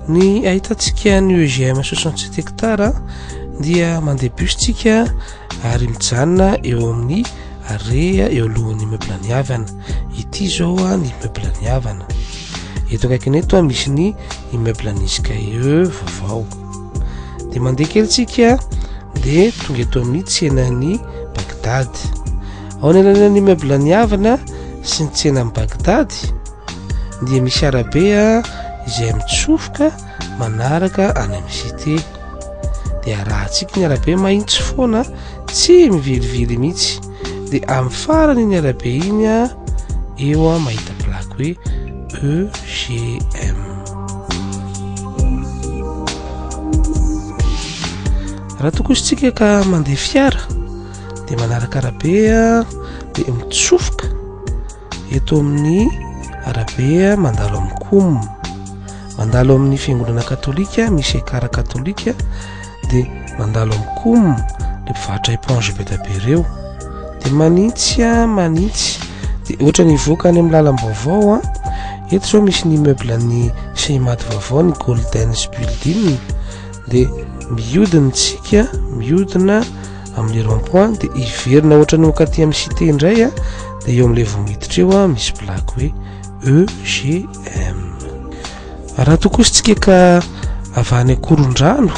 Ny ahitantsika ny EGM.Cours hectare dia mandeha bustsika ary mijanona eo amin'ny area eo alohan'ny immeuble ny havana. Ity zao ny immeuble ny havana. Eto akaikiny eto misy ny immeuble nisy KE vaovao. De mandeha kely tsika de tonga eto amin'ny tsenan'ny Bagdady. Ao anelan'ny immeuble ny havana sy ny tsenan'ny Bagdady dia misy arabe izay mitsofoka manaraka any amin'ny cité. De arahantsika ny arabe mahitsy foana, tsy mivilivily mihitsy. De amin'ny farany ny arabe iny eo mahita plaque hoe EGM. Raha tokositsika ka mandeha fiara de manaraka arabe de mitsofoka eto amin'ny arabe mandalo amin'ny COM, mandalo amin'ny fiangonana katolika, misy ekara katolika, de mandalo amin'ny COM le mpivarotra éponge be da be reo. De manitsy de ohatra ny voaka any amin'ny lalam-baovao eto zao misy ny immeuble ny Seimaty vaovao, ny Golden Building, de mihodina amin'ny rond-point de iverina ohatra ny okaty amin'ny cité indray de eo amin'le vomiditra eo misy plaque hoe EGM. Raha tokositsika ka avy any Korondrano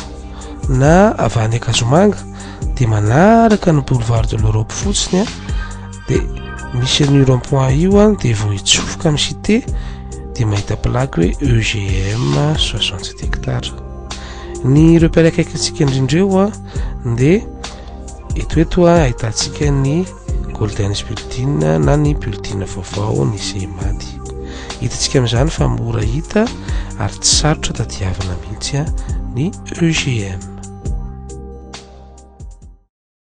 na avy any Kazomanga de manaraka ny boulevard de l'Europe fotsiny de misy ny rond-point io de vao hitsofoka amin'ny cité de mahita plaque hoe EGM.60 hectares. Ny repère akaikintsika indrindreo de eto ahitantsika ny Golden Building na ny building vaovao ny Seimaty. Hitantsika amin'izany fa mora hita ary tsy sarotra tadiavana mihitsy ny EGM.